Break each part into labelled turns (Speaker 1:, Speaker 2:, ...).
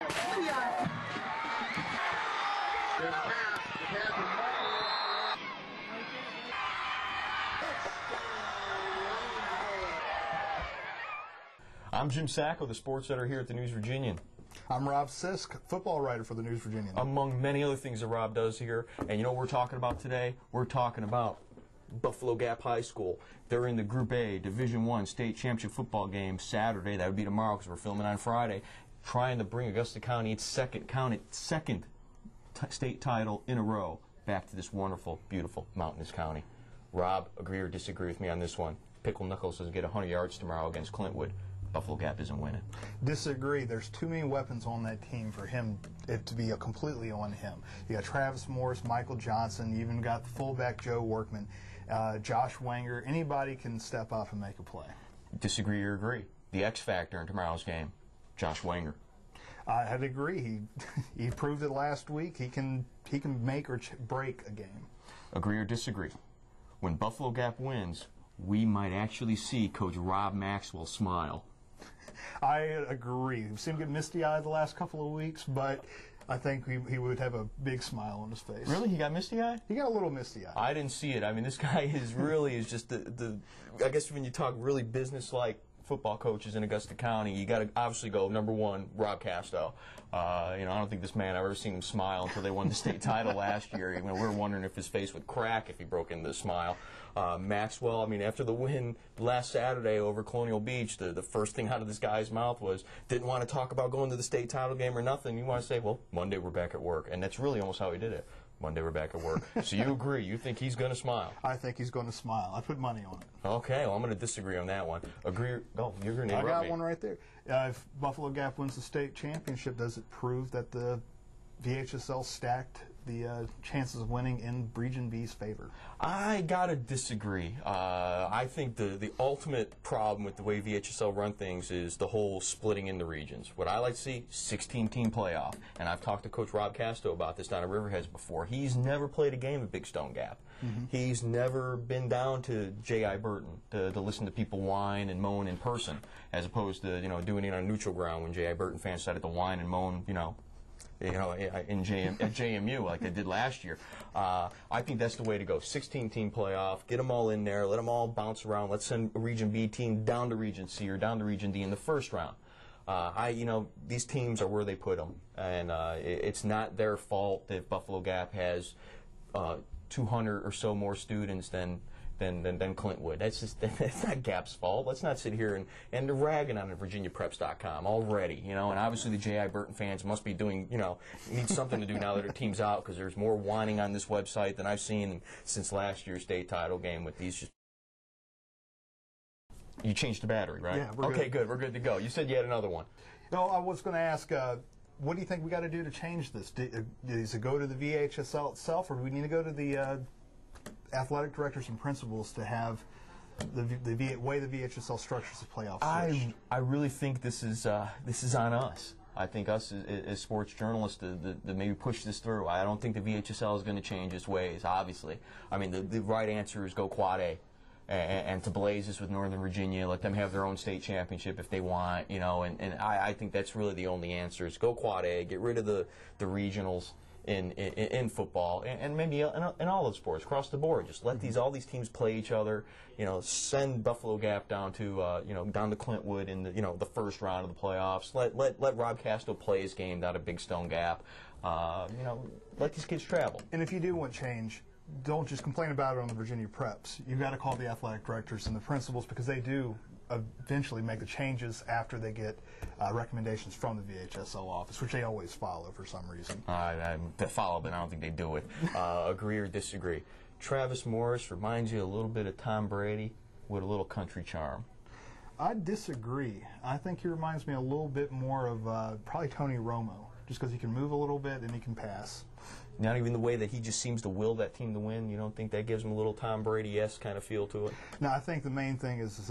Speaker 1: I'm Jim Sacco, the sports editor here at the News Virginian.
Speaker 2: I'm Rob Sisk, football writer for the News Virginian.
Speaker 1: Among many other things that Rob does here, and you know what we're talking about today? We're talking about Buffalo Gap High School. They're in the Group A Division I state championship football game Saturday. That would be tomorrow because we're filming on Friday. Trying to bring Augusta County its second state title in a row back to this wonderful, beautiful mountainous county. Rob, agree or disagree with me on this one? Pickle Knuckles doesn't get 100 yards tomorrow against Clintwood. Buffalo Gap isn't winning.
Speaker 2: Disagree. There's too many weapons on that team for it to be completely on him. You got Travis Morris, Michael Johnson, you even got the fullback Joe Workman, Josh Wenger. Anybody can step up and make a play.
Speaker 1: Disagree or agree? The X factor in tomorrow's game, Josh Wenger.
Speaker 2: I'd agree. He proved it last week. He can make or break a game.
Speaker 1: Agree or disagree? When Buffalo Gap wins, we might actually see Coach Rob Maxwell smile.
Speaker 2: I agree. We've seen him get misty-eyed the last couple of weeks, but I think he would have a big smile on his face.
Speaker 1: Really? He got misty-eyed?
Speaker 2: He got a little misty-eyed.
Speaker 1: I didn't see it. I mean, this guy is just the I guess when you talk really business-like football coaches in Augusta County, you got to obviously go number one, Rob Casto. I don't think this man, I've ever seen him smile until they won the state title last year. We were wondering if his face would crack if he broke into a smile. Maxwell, I mean, after the win last Saturday over Colonial Beach, the first thing out of this guy's mouth was, didn't want to talk about going to the state title game or nothing. You want to say, well, Monday we're back at work. And that's really almost how he did it. Monday we're back at work. So you agree? You think he's going to smile?
Speaker 2: I think he's going to smile. I put money on it.
Speaker 1: Okay, well, I'm going to disagree on that one. Agree? Go. You're going to
Speaker 2: I got one right there. If Buffalo Gap wins the state championship, does it prove that the VHSL stacked the chances of winning in Region B's favor? I
Speaker 1: gotta disagree. I think the ultimate problem with the way VHSL run things is the whole splitting into regions. What I like to see, 16-team playoff. And I've talked to Coach Rob Casto about this down at Riverheads before. He's never played a game at Big Stone Gap. Mm-hmm. He's never been down to J.I. Burton to listen to people whine and moan in person, as opposed to doing it on neutral ground when J.I. Burton fans decided to whine and moan, at JMU like they did last year. I think that's the way to go. 16-team playoff, get them all in there, let them all bounce around. Let's send a Region B team down to Region C or down to Region D in the first round. These teams are where they put them, and it's not their fault if Buffalo Gap has 200 or so more students than Clintwood. That's not Gap's fault. Let's not sit here and they're ragging on VirginiaPreps.com already, and obviously the J.I. Burton fans must be doing, need something to do now that their team's out, because there's more whining on this website than I've seen since last year's state title game with these. You changed the battery, right?
Speaker 2: Yeah, we're
Speaker 1: good. We're good to go. You said you had another one.
Speaker 2: No, I was going to ask, what do you think we got to do to change this? Does it go to the VHSL itself, or do we need to go to the athletic directors and principals to have the way the VHSL structures the playoffs?
Speaker 1: I really think this is on us. I think us as sports journalists to maybe push this through. I don't think the VHSL is going to change its ways, obviously. I mean, the right answer is go Quad A and to blaze this with Northern Virginia. Let them have their own state championship if they want, and I think that's really the only answer is go Quad A, get rid of the regionals in football and maybe in all of sports across the board. Just let all these teams play each other. Send Buffalo Gap down to down to Clintwood in the first round of the playoffs. Let Rob Casto play his game down at Big Stone Gap. Let these kids travel.
Speaker 2: And if you do want change, don't just complain about it on the Virginia Preps. You've got to call the athletic directors and the principals, because they do eventually make the changes after they get recommendations from the VHSL office, which they always follow for some reason.
Speaker 1: They follow, but I don't think they do it. Agree or disagree? Travis Morris reminds you a little bit of Tom Brady with a little country charm.
Speaker 2: I disagree. I think he reminds me a little bit more of probably Tony Romo, just because he can move a little bit and he can pass.
Speaker 1: Not even the way that he just seems to will that team to win. You don't think that gives him a little Tom Brady-esque kind of feel to it?
Speaker 2: No, I think the main thing is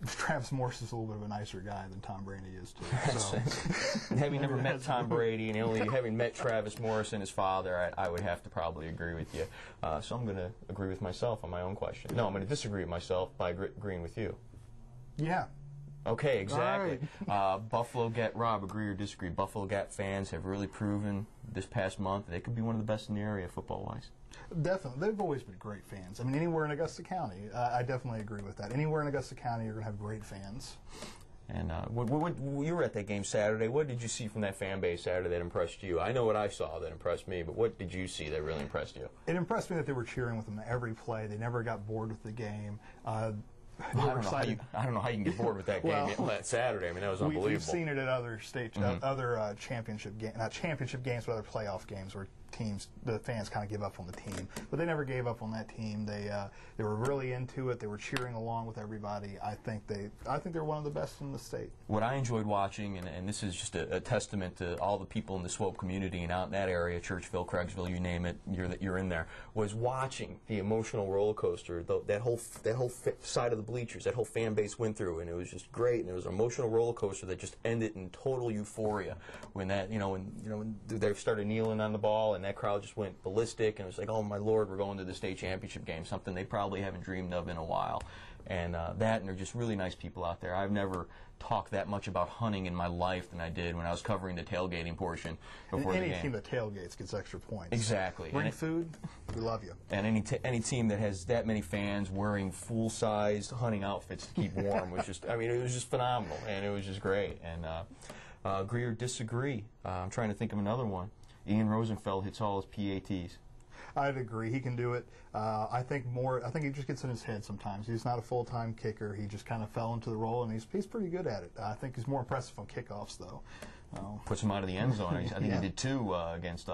Speaker 2: Travis Morris is a little bit of a nicer guy than Tom Brady is, too. So.
Speaker 1: Having never met Tom Brady and only having met Travis Morris and his father, I would have to probably agree with you. So I'm going to agree with myself on my own question. No, I'm going to disagree with myself by agreeing with you.
Speaker 2: Yeah.
Speaker 1: Okay, exactly. Buffalo Gap, Rob, agree or disagree? Buffalo Gap fans have really proven this past month they could be one of the best in the area football-wise.
Speaker 2: Definitely. They've always been great fans. I mean, anywhere in Augusta County, I definitely agree with that. Anywhere in Augusta County, you're going to have great fans.
Speaker 1: And you were at that game Saturday. What did you see from that fan base Saturday that impressed you? I know what I saw that impressed me, but what did you see that really impressed you?
Speaker 2: It impressed me that they were cheering with them every play. They never got bored with the game.
Speaker 1: I don't know how you can get bored with that game that Saturday. I mean, that was unbelievable.
Speaker 2: We've seen it at other championship games, not championship games, but other playoff games where the fans kind of give up on the team. But they never gave up on that team. They were really into it. They were cheering along with everybody. I think they're one of the best in the state. What
Speaker 1: I enjoyed watching, and this is just a testament to all the people in the Swope community and out in that area, Churchville, Craigsville, you name it, you're in there, was watching the emotional roller coaster that whole side of the bleachers, that whole fan base went through, and it was just great. And it was an emotional roller coaster that just ended in total euphoria when when they started kneeling on the ball and that crowd just went ballistic, and it was like, oh my Lord, we're going to the state championship game, something they probably haven't dreamed of in a while. And and they're just really nice people out there. I've never talked that much about hunting in my life than I did when I was covering the tailgating portion before the game.
Speaker 2: Any team that tailgates gets extra points.
Speaker 1: Exactly.
Speaker 2: Bring food, we love you.
Speaker 1: And any team that has that many fans wearing full-sized hunting outfits to keep warm was just, I mean, it was just phenomenal, and it was just great. And agree or disagree? I'm trying to think of another one. Ian Rosenfeld hits all his PATs.
Speaker 2: I'd agree. He can do it. I think he just gets in his head sometimes. He's not a full-time kicker. He just kind of fell into the role, and he's pretty good at it. I think he's more impressive on kickoffs, though.
Speaker 1: Puts him out of the end zone. I think he did two against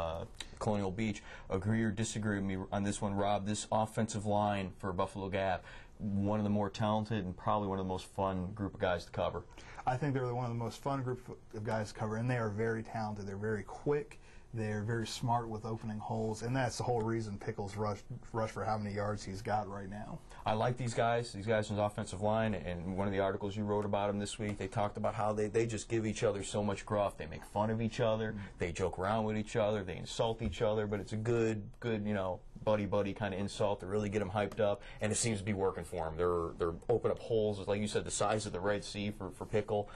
Speaker 1: Colonial Beach. Agree or disagree with me on this one, Rob? This offensive line for Buffalo Gap, one of the more talented and probably one of the most fun group of guys to cover.
Speaker 2: I think they're one of the most fun group of guys to cover, and they are very talented. They're very quick. They're very smart with opening holes, and that's the whole reason Pickles rush for how many yards he's got right now.
Speaker 1: I like these guys in the offensive line, and one of the articles you wrote about them this week, they talked about how they just give each other so much gruff. They make fun of each other, they joke around with each other, they insult each other, but it's a good buddy kind of insult to really get them hyped up, and it seems to be working for them. They're open up holes, like you said, the size of the Red Sea for Pickle.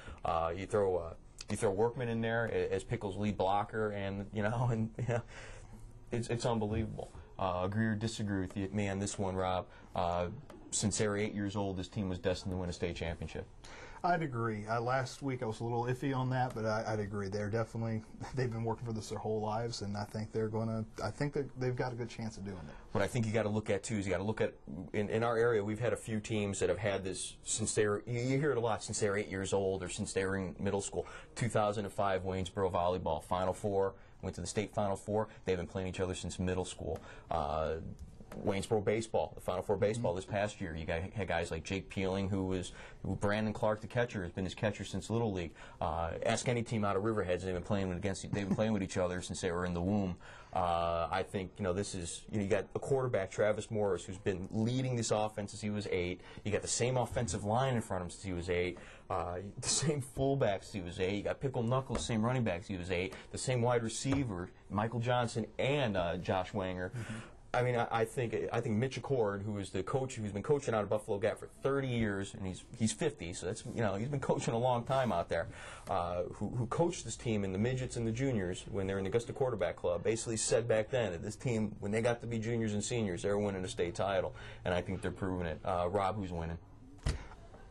Speaker 1: You throw Workman in there as Pickle's lead blocker, and it's unbelievable. Agree or disagree with me on this one, Rob? Since they were 8 years old, this team was destined to win a state championship.
Speaker 2: I'd agree. Last week I was a little iffy on that, but I'd agree. They've been working for this their whole lives, and I think that they've got a good chance of doing it.
Speaker 1: What I think you got to look at too is you got to look at in our area. We've had a few teams that have had this since you hear it a lot, since they were 8 years old or since they were in middle school. 2005 Waynesboro volleyball Final Four, went to the state Final Four. They've been playing each other since middle school. Waynesboro baseball, the Final Four baseball this past year. You had guys like Jake Peeling, who Brandon Clark, the catcher, has been his catcher since Little League. Ask any team out of Riverheads; they've been playing with each other since they were in the womb. I think this is you got a quarterback, Travis Morris, who's been leading this offense since he was 8. You got the same offensive line in front of him since he was 8. The same fullback since he was 8. You got Pickle Knuckles, the same running back since he was 8. The same wide receiver, Michael Johnson and Josh Wanger. I mean, I think Mitch Accord, who is the coach, who's been coaching out of Buffalo Gap for 30 years, and he's 50, so that's he's been coaching a long time out there. Who coached this team in the midgets and the juniors when they were in the Augusta Quarterback Club, basically said back then that this team, when they got to be juniors and seniors, they were winning a state title, and I think they're proving it. Rob, who's winning?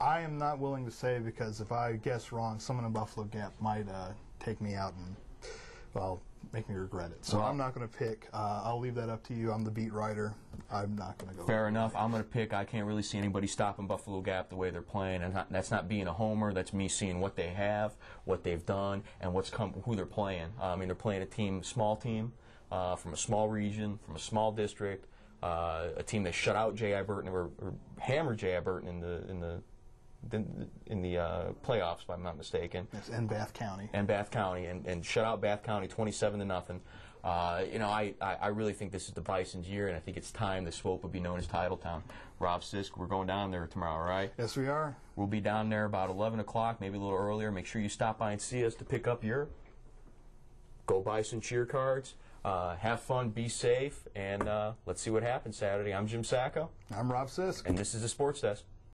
Speaker 2: I am not willing to say, because if I guess wrong, someone in Buffalo Gap might take me out and make me regret it. So I'm not going to pick. I'll leave that up to you. I'm the beat writer. I'm not going to go.
Speaker 1: Fair enough. I'm going to pick. I can't really see anybody stopping Buffalo Gap the way they're playing, and that's not being a homer. That's me seeing what they have, what they've done, and who they're playing. I mean, they're playing a small team from a small region, from a small district, a team that shut out J.I. Burton or hammered J.I. Burton in the playoffs, if I'm not mistaken.
Speaker 2: Yes, and Bath County.
Speaker 1: And shut out Bath County 27-0. I really think this is the Bison's year, and I think it's time the Swope would be known as Titletown. Rob Sisk, we're going down there tomorrow, right?
Speaker 2: Yes, we are.
Speaker 1: We'll be down there about 11 o'clock, maybe a little earlier. Make sure you stop by and see us to pick up your Go Bison cheer cards. Have fun, be safe, and let's see what happens Saturday. I'm Jim Sacco.
Speaker 2: I'm Rob Sisk.
Speaker 1: And this is the Sports Desk.